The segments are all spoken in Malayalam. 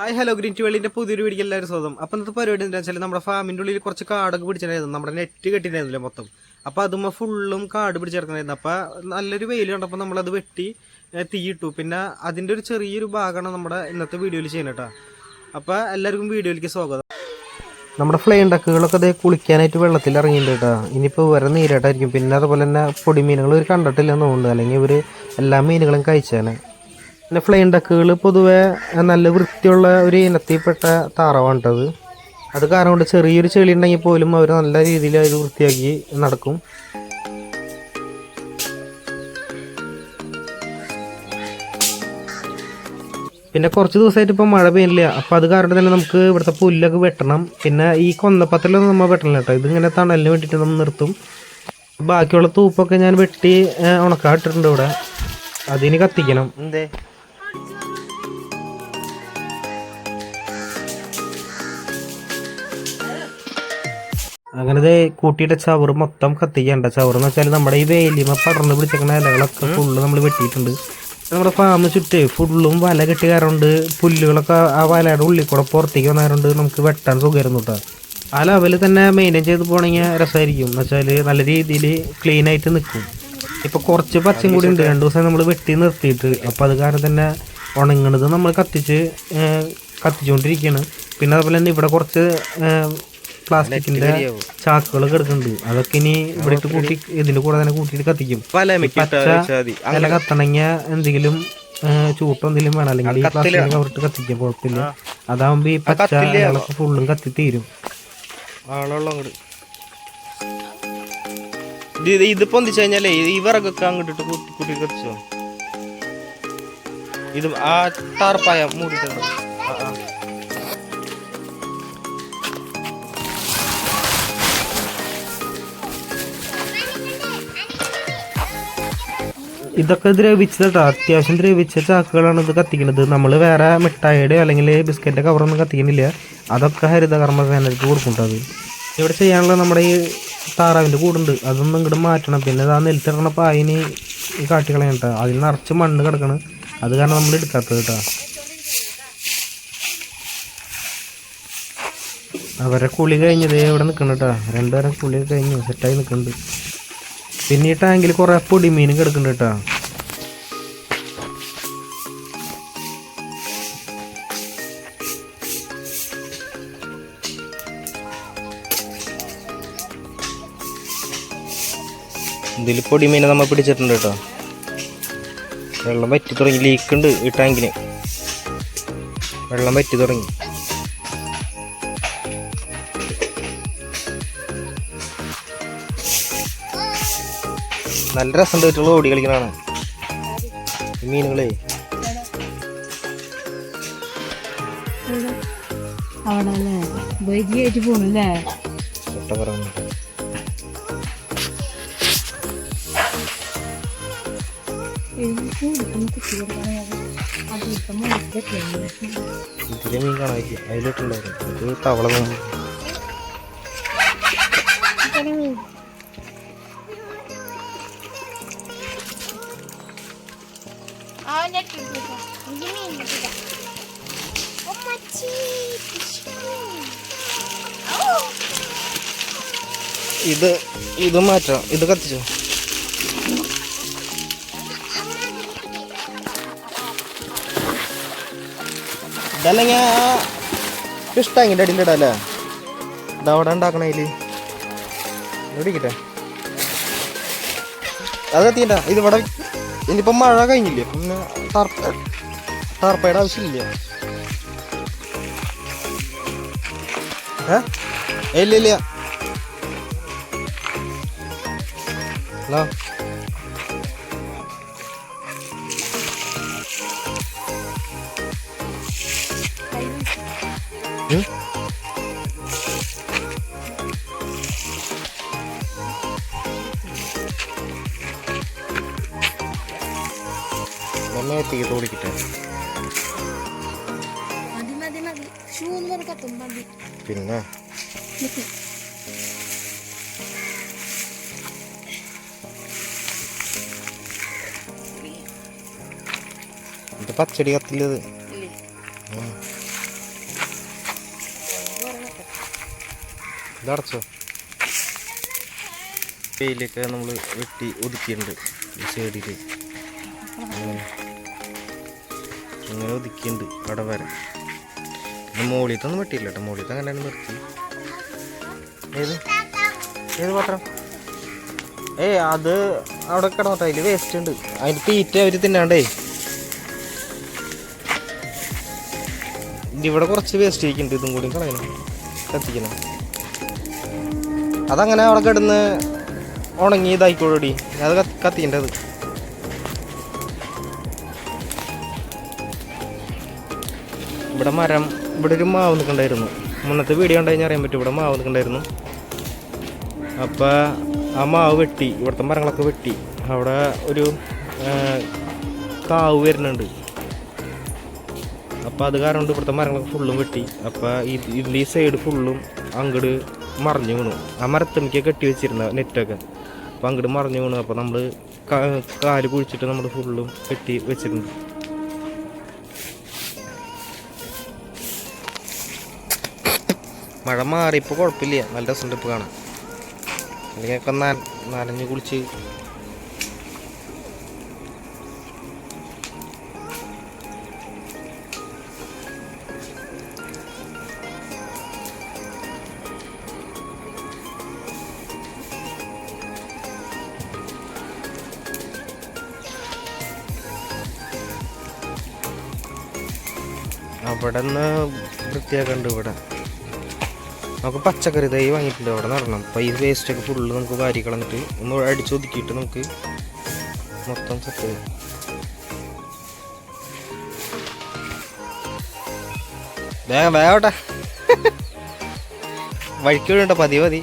ഹായ് ഹലോ ഗ്രീൻ ടു വേൾഡിന്റെ പുതിയൊരു വീഡിയോ എല്ലാവരും സ്വന്തം. അപ്പം ഇന്നത്തെ പരിപാടി എന്താ വെച്ചാൽ നമ്മുടെ ഫാമിൻ്റെ ഉള്ളിൽ കുറച്ച് കാടൊക്കെ പിടിച്ചിട്ടുണ്ടായിരുന്നു. നമ്മുടെ നെറ്റ് കെട്ടിയിട്ടുണ്ടായിരുന്നില്ല മൊത്തം. അപ്പോൾ അതുമ്പോൾ ഫുള്ളും കാട് പിടിച്ചെടുക്കണമായിരുന്നു. അപ്പോൾ നല്ലൊരു വെയിൽ കണ്ടപ്പോൾ നമ്മളത് വെട്ടി തീയിട്ടു. പിന്നെ അതിൻ്റെ ഒരു ചെറിയൊരു ഭാഗമാണ് നമ്മുടെ ഇന്നത്തെ വീഡിയോയിൽ ചെയ്യുന്നത് കേട്ടോ. അപ്പോൾ എല്ലാവർക്കും വീഡിയോയിലേക്ക് സ്വാഗതം. നമ്മുടെ ഫ്ലെയിം ഡക്കുകളൊക്കെ അതേ കുളിക്കാനായിട്ട് വെള്ളത്തിൽ ഇറങ്ങിയിട്ടുണ്ട് കേട്ടോ. ഇനിയിപ്പോൾ ഇവരെ നീരായിട്ടായിരിക്കും. പിന്നെ അതുപോലെ തന്നെ പൊടിമീനുകൾ ഇവർ കണ്ടിട്ടില്ലെന്ന് തോന്നുന്നു, അല്ലെങ്കിൽ ഇവർ എല്ലാ മീനുകളും കഴിച്ചാണ്. പിന്നെ ഫ്ലെയിം ഡക്കുകൾ പൊതുവെ നല്ല വൃത്തിയുള്ള ഒരു ഇനത്തിൽപ്പെട്ട താറാവാണിട്ടത്. അത് കാരണം കൊണ്ട് ചെറിയൊരു ചെളി ഉണ്ടെങ്കിൽ പോലും അവർ നല്ല രീതിയിൽ അത് വൃത്തിയാക്കി നടക്കും. പിന്നെ കുറച്ച് ദിവസമായിട്ട് ഇപ്പോൾ മഴ പെയ്യില്ല. അപ്പോൾ അത് കാരണം തന്നെ നമുക്ക് ഇവിടുത്തെ പുല്ലൊക്കെ വെട്ടണം. പിന്നെ ഈ കൊന്നപ്പത്തിലൊന്നും നമ്മൾ വെട്ടണം കേട്ടോ. ഇതിങ്ങനെ തണലിന് വേണ്ടിയിട്ട് നമ്മൾ നിർത്തും. ബാക്കിയുള്ള തൂപ്പൊക്കെ ഞാൻ വെട്ടി ഉണക്കാട്ടിട്ടുണ്ട് ഇവിടെ. അതിന് കത്തിക്കണം. എന്തേ അങ്ങനത്തെ കൂട്ടിയിട്ട് ചവറ് മൊത്തം കത്തിക്കണ്ട. ചവറെന്ന് വെച്ചാൽ നമ്മുടെ ഈ വേലിമ പടർന്ന് പിടിച്ചേക്കുന്ന ഇലകളൊക്കെ ഫുള്ള് നമ്മൾ വെട്ടിയിട്ടുണ്ട്. നമ്മുടെ ഫാമ് ചുറ്റേ ഫുള്ളും വല കെട്ടി കയറുണ്ട്. പുല്ലുകളൊക്കെ ആ വലയുടെ ഉള്ളിൽ കൂടെ പുറത്തേക്ക് വന്നതുകൊണ്ട് നമുക്ക് വെട്ടാൻ സുഖമായിരുന്നു കേട്ടോ. ആ ലെവലിൽ തന്നെ മെയിൻറ്റെയിൻ ചെയ്ത് പോകണമെങ്കിൽ രസമായിരിക്കും. എന്ന് വെച്ചാൽ നല്ല രീതിയിൽ ക്ലീൻ ആയിട്ട് നിൽക്കും. ഇപ്പോൾ കുറച്ച് പച്ചയും കൂടി ഉണ്ട്. 2 ദിവസം നമ്മൾ വെട്ടി നിർത്തിയിട്ട്. അപ്പോൾ അത് കാരണം തന്നെ ഉണങ്ങണത് നമ്മൾ കത്തിച്ചുകൊണ്ടിരിക്കുകയാണ്. പിന്നെ അതുപോലെ തന്നെ ഇവിടെ കുറച്ച് പ്ലാസ്റ്റിക്കിന്റെ ചാക്കുകളൊക്കെ എടുക്കുന്നുണ്ട്. അതൊക്കെ ഇനി ഇവിടെ ഇട്ട് കൂട്ടി ഇതിന്റെ കൂടെ തന്നെ കൂട്ടിയിട്ട് കത്തിക്കും. ഇല കത്തണമെങ്കിൽ എന്തെങ്കിലും ചൂട്ടോ എന്തെങ്കിലും വേണം, അല്ലെങ്കിൽ ഈ പ്ലാസ്റ്റിക് കവറിട്ട് കത്തിക്കാൻ കുഴപ്പമില്ല. അതാവുമ്പോ ഈ പച്ച ഇലകളൊക്കെ ഫുള്ളും കത്തി തീരും. ഇത് പൊന്തിച്ചു കഴിഞ്ഞാലേ ഈ വിറകൊക്കെ അങ്ങോട്ടിട്ട് കൂട്ടി കത്തിച്ചോ. ഇത് ആ ടാർപ്പായ മൂടിട്ടുണ്ട്. ഇതൊക്കെ ദ്രവിച്ചതാ, അത്യാവശ്യം ദ്രവിച്ച ചാക്കുകളാണ് ഇത് കത്തിക്കുന്നത്. നമ്മൾ വേറെ മിഠായിയുടെ അല്ലെങ്കിൽ ബിസ്ക്കറ്റിൻ്റെ കവറൊന്നും കത്തിക്കുന്നില്ല. അതൊക്കെ ഹരിതകർമ്മ സേനയ്ക്ക് കൊടുക്കുന്നത്. ഇവിടെ ചെയ്യാനുള്ള നമ്മുടെ ഈ താറാവിൻ്റെ കൂടുണ്ട്, അതൊന്നും ഇങ്ങോട്ട് മാറ്റണം. പിന്നെ ആ നെൽത്തിടണ പായിന് കാട്ടിക്കളയണ്ട. അതിൽ നിറച്ച് മണ്ണ് കിടക്കണം. അത് കാരണം നമ്മൾ എടുക്കാത്തത് കേട്ടോ. അവരെ കുളി കഴിഞ്ഞതേ ഇവിടെ നിൽക്കണം കേട്ടോ. 2 നേരം കുളി കഴിഞ്ഞു സെറ്റായി നിൽക്കുന്നുണ്ട്. പിന്നെ ഈ ടാങ്കിൽ കുറേ പൊടിമീനും കിടക്കുന്നുണ്ട് കേട്ടോ. ഇതിൽ പൊടിമീനെ നമ്മൾ പിടിച്ചിട്ടുണ്ട് കേട്ടോ. വെള്ളം വറ്റി തുടങ്ങി. ലീക്കുണ്ട് ഈ ടാങ്കിന്. വെള്ളം വറ്റി തുടങ്ങി. നല്ല രസം തോറ്റുള്ള ഓടി കളിക്കണാണ് മീനുകളെ. ഇതിലെ മീൻ കാണാൻ അതിലിട്ടുണ്ടായിരുന്നു. അത് തവള ഇത് മാറ്റാം. ഇത് കത്തിച്ചോ. ഇതല്ലെങ്കിൽ ഫിഷ് ടാങ്കിൻ്റെ അടിയിൽ ഇടാല്ലേ. ഇതവിടെ ഉണ്ടാക്കണേല് ഇടിക്കട്ടെ. അത് കത്തിയണ്ട. ഇതിവിടെ ഇനിയിപ്പം മഴ കഴിഞ്ഞില്ലേ, പിന്നെ ടാർപ്പയുടെ ആവശ്യമില്ല. ഇല്ല ഹലോ. തീർത്ത് ഓടിക്കട്ടെ. പിന്നെ ഇത് പച്ചടി കത്തില്ലത്. ഇതടച്ചോ. വെയിലൊക്കെ നമ്മൾ വെട്ടി ഒതുക്കിയിട്ടുണ്ട് ഈ സൈഡിൽ. അങ്ങനെ ഒതുക്കിയിട്ടുണ്ട് അവിടെ വരെ. പിന്നെ മോളിത്തൊന്നും വെട്ടിയില്ല കേട്ടോ. മോളിത്ത് അങ്ങനെ നിർത്തി. ഏത് ഏത് പാത്രം? അത് അവിടെ കിടന്നോട്ടെ. അതിൽ വേസ്റ്റ് ഉണ്ട്. അതിന് തീറ്റ അവർ തിന്നാണ്ടേ. ഇവിടെ കുറച്ച് വേസ്റ്റ് ഇരിക്കുന്നുണ്ട്. ഇതും കൂടി കളയണം, കത്തിക്കണം. അതങ്ങനെ അവിടെ കിടന്ന് ഉണങ്ങി ഇതായിക്കോളൂടി. അത് കത്തിക്കേണ്ടത്. ഇവിടെ മരം, ഇവിടെ ഒരു മാവ് നിൽക്കണ്ടായിരുന്നു. മുന്നത്തെ വീഡിയോ ഉണ്ടായി അറിയാൻ പറ്റും. ഇവിടെ മാവ് നിൽക്കണ്ടായിരുന്നു. അപ്പം ആ മാവ് വെട്ടി, ഇവിടുത്തെ മരങ്ങളൊക്കെ വെട്ടി. അവിടെ ഒരു കാവ് വരുന്നുണ്ട്. അപ്പോൾ അത് കാരണം കൊണ്ട് ഇവിടുത്തെ മരങ്ങളൊക്കെ ഫുള്ളും വെട്ടി. അപ്പോൾ ഇതിൽ ഈ സൈഡ് ഫുള്ളും അങ്ങോട്ട് മറിഞ്ഞു വീണു. ആ മരത്തമിക്ക് കെട്ടി വെച്ചിരുന്ന നെറ്റൊക്കെ അപ്പോൾ അങ്ങോട്ട് മറിഞ്ഞു വീണു. അപ്പോൾ നമ്മൾ കാല് കുഴിച്ചിട്ട് നമ്മൾ ഫുള്ളും കെട്ടി വെച്ചിട്ടുണ്ട്. മഴ മാറി ഇപ്പോൾ കുഴപ്പമില്ല, നല്ല രസമുണ്ട് ഇപ്പോൾ കാണാൻ. അല്ലെങ്കിൽ ഒക്കെ നനഞ്ഞ് കുളിച്ച് അവിടെ നിന്ന് വൃത്തിയാക്കണ്ട്. ഇവിടെ നമുക്ക് പച്ചക്കറി തൈ വാങ്ങിയിട്ടുണ്ട്, അവിടെ നടണം. അപ്പോൾ ഈ വേസ്റ്റൊക്കെ ഫുള്ള് നമുക്ക് വാരി കളഞ്ഞിട്ട് ഒന്ന് അടിച്ചൊതുക്കിയിട്ട് നമുക്ക് മൊത്തം സെറ്റ് ചെയ്യാം. വേഗം വേഗട്ടെ, വഴിക്ക് വീഴണ്ട, പതി.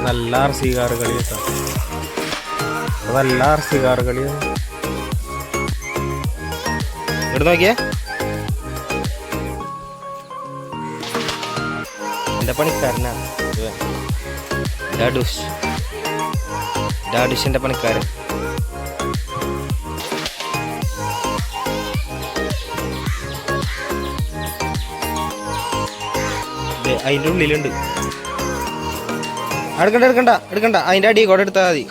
നല്ല RC കാർ കളി കേട്ടോ. നല്ല RC കാർ കളിയാണ്. ഇവിടെ നോക്കിയേ, എൻ്റെ പണിക്കാരനാണ് ഡാഡുഷിൻ്റെ പണിക്കാരൻ. അതിൻ്റെ ഉള്ളിലുണ്ട്. എടുക്കണ്ട അതിൻ്റെ അടി കൂടെ എടുത്താൽ മതി.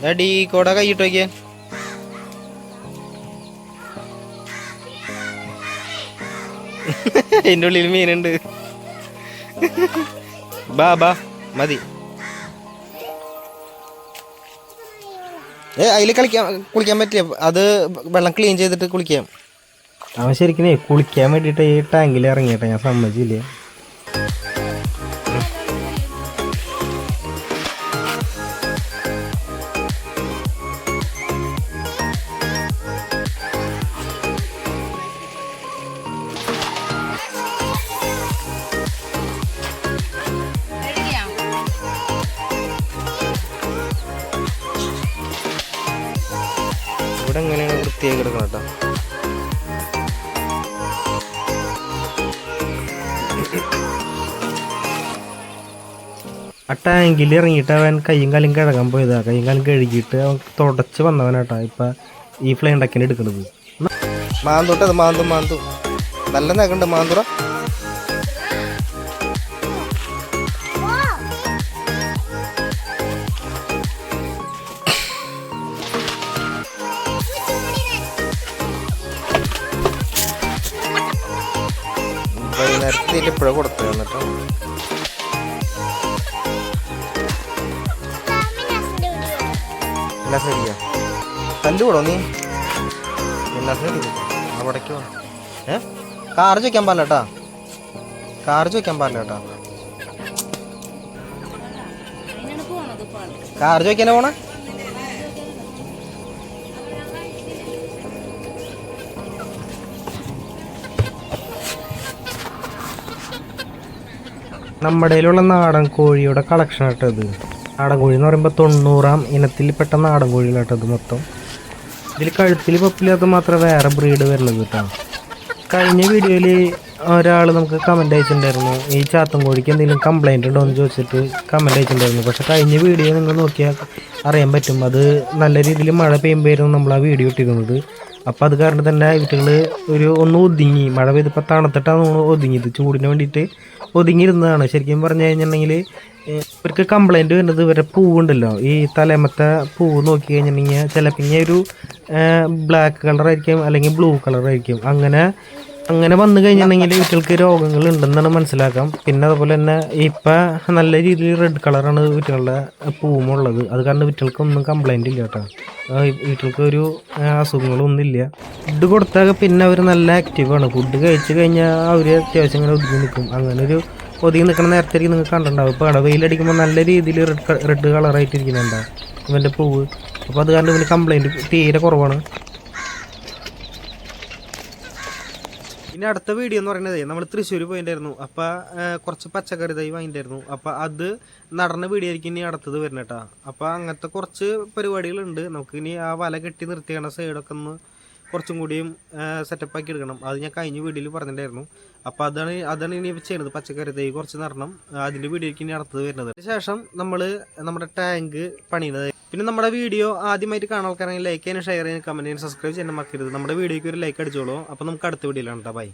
അടി കൂടെ കൈയിട്ട് നോക്കിയേ. അതിൻ്റെ ഉള്ളിൽ മീനുണ്ട്. ബാ മതി. അതിൽ കുളിക്കാൻ പറ്റില്ല. അത് വെള്ളം ക്ലീൻ ചെയ്തിട്ട് കുളിക്കാം. അവൻ ശരിക്കും കുളിക്കാൻ വേണ്ടിയിട്ട് ഈ ടാങ്കിൽ ഇറങ്ങിയിട്ടെ, ഞാൻ സമ്മതിച്ചില്ലേ. ഇവിടെ എങ്ങനെയാണ് വൃത്തിയായി കിടക്കണം കേട്ടോ. ആ ടാങ്കിൽ ഇറങ്ങിയിട്ട് അവൻ കയ്യും കാലും കഴുകാൻ പോയതാ. കയ്യും കാലും കഴുകിയിട്ട് അവൻ തുടച്ച് വന്നവനാട്ടാ ഇപ്പം ഈ ഫ്ലെയിം ഡക്കിന് എടുക്കണത്. മാന്തോട്ടത് മാന്തു നല്ല നഖണ്ട് മാന്തുറ. വൈകുന്നേരത്തെ ഇപ്പോഴും കൊടുത്തു എന്നിട്ടോ. ശരിയാ തല്ലുകൂടോ നീ? എന്നാ ശരി അവിടേക്ക് കാർ ചോദിക്കാൻ പാടില്ല കേട്ടാ. കാർ ചോദിക്കാൻ പോണേ. നമ്മുടെ കയ്യിലുള്ള നാടൻ കോഴിയുടെ കളക്ഷൻ ആട്ടത്. നാടൻ കോഴി എന്ന് പറയുമ്പോൾ 90-ാം ഇനത്തിൽപ്പെട്ട നാടൻ കോഴികളാട്ടത് മൊത്തം. ഇതിൽ കഴുത്തിൽ പപ്പില്ലാത്ത മാത്രമേ വേറെ ബ്രീഡ് വരുന്നത് കേട്ടോ. കഴിഞ്ഞ വീഡിയോയിൽ ഒരാൾ നമുക്ക് കമൻറ്റ് അയച്ചിട്ടുണ്ടായിരുന്നു, ഈ ചാത്തൻ കോഴിക്ക് എന്തെങ്കിലും കംപ്ലൈൻറ്റ് ഉണ്ടോ എന്ന് ചോദിച്ചിട്ട് കമൻറ്റ് അയച്ചിട്ടുണ്ടായിരുന്നു. പക്ഷേ കഴിഞ്ഞ വീഡിയോ നിങ്ങൾ നോക്കിയാൽ അറിയാൻ പറ്റും, അത് നല്ല രീതിയിൽ മഴ പെയ്യുമ്പോഴായിരുന്നു നമ്മൾ ആ വീഡിയോ ഇട്ടിരുന്നത്. അപ്പോൾ അത് കാരണം തന്നെ വീട്ടുകൾ ഒന്ന് ഒതുങ്ങി, മഴ പെയ്തപ്പോൾ തണുത്തിട്ടാണ് ഒതുങ്ങിയത്, ചൂടിന് വേണ്ടിയിട്ട് ഒതുങ്ങിയിരുന്നതാണ്. ശരിക്കും പറഞ്ഞു കഴിഞ്ഞിട്ടുണ്ടെങ്കിൽ ഇവർക്ക് കംപ്ലൈൻറ്റ് വരുന്നത് ഇവരുടെ പൂവുണ്ടല്ലോ, ഈ തലേമത്തെ പൂവ് നോക്കി കഴിഞ്ഞിട്ടുണ്ടെങ്കിൽ ചിലപ്പോൾ ഒരു ബ്ലാക്ക് കളറായിരിക്കും അല്ലെങ്കിൽ ബ്ലൂ കളറായിരിക്കും. അങ്ങനെ വന്നു കഴിഞ്ഞിട്ടുണ്ടെങ്കിൽ വീട്ടുകൾക്ക് രോഗങ്ങൾ ഉണ്ടെന്നാണ് മനസ്സിലാക്കാം. പിന്നെ അതുപോലെ തന്നെ ഇപ്പം നല്ല രീതിയിൽ റെഡ് കളറാണ് വീട്ടുകളുടെ പൂവുമുള്ളത്. അത് കാരണം വീട്ടുകൾക്കൊന്നും കംപ്ലൈൻറ്റ് ഇല്ല കേട്ടോ, വീട്ടുകൾക്ക് ഒരു അസുഖങ്ങളൊന്നും ഇല്ല. ഫുഡ് കൊടുത്താൽ പിന്നെ അവർ നല്ല ആക്റ്റീവാണ്. ഫുഡ് കഴിച്ച് കഴിഞ്ഞാൽ അവർ അത്യാവശ്യം ഇങ്ങനെ ഒതുങ്ങി നിൽക്കും. അങ്ങനെ ഒരു ഒതുങ്ങി നിൽക്കണ നേരത്തേക്ക് നിങ്ങൾക്ക് കണ്ടിട്ടുണ്ടാവും. ഇപ്പോൾ വെയിലടിക്കുമ്പോൾ നല്ല രീതിയിൽ റെഡ് കളറായിട്ട് ഇരിക്കുന്നുണ്ടാവും ഇവൻ്റെ പൂവ്. അപ്പോൾ അത് കാരണം ഇവന് കംപ്ലൈൻറ്റ് തീരെ കുറവാണ്. ഇനി അടുത്ത വീഡിയോ എന്ന് പറയുന്നത്, നമ്മൾ തൃശ്ശൂർ പോയിട്ടുണ്ടായിരുന്നു. അപ്പോൾ കുറച്ച് പച്ചക്കറി തൈ വാങ്ങിയിട്ടുണ്ടായിരുന്നു. അപ്പോൾ അത് നടന്ന വീഡിയോ ആയിരിക്കും ഇനി അടുത്തത് വരുന്നത് കേട്ടോ. അപ്പോൾ അങ്ങനത്തെ കുറച്ച് പരിപാടികളുണ്ട്. നമുക്ക് ഇനി ആ വല കെട്ടി നിർത്തിയാണ് സൈഡൊക്കെ ഒന്ന് കുറച്ചും കൂടിയും സെറ്റപ്പാക്കി എടുക്കണം. അത് ഞാൻ കഴിഞ്ഞ വീഡിയോയിൽ പറഞ്ഞിട്ടുണ്ടായിരുന്നു. അപ്പോൾ അതാണ് ഇനി ചെയ്യുന്നത്. പച്ചക്കറി തൈ കുറച്ച് നടണം. അതിൻ്റെ വീഡിയോയ്ക്ക് ഇനി അടുത്തത് വരുന്നത്. അതിനുശേഷം നമ്മൾ നമ്മുടെ ടാങ്ക് പണിയുന്നത്. പിന്നെ നമ്മുടെ വീഡിയോ ആദ്യമായിട്ട് കാണാൻ ആൾക്കാരെങ്കിൽ ലൈക്ക് ചെയ്യാനും ഷെയർ ചെയ്യാനും കമൻറ്റ് ചെയ്യാനും സബ്സ്ക്രൈബ് ചെയ്യാനും മറക്കരുത്. നമ്മുടെ വീഡിയോയ്ക്ക് ഒരു ലൈക്ക് അടിച്ചോളൂ. അപ്പോൾ നമുക്ക് അടുത്ത വീഡിയോയിലാണ് കേട്ടോ. ബൈ.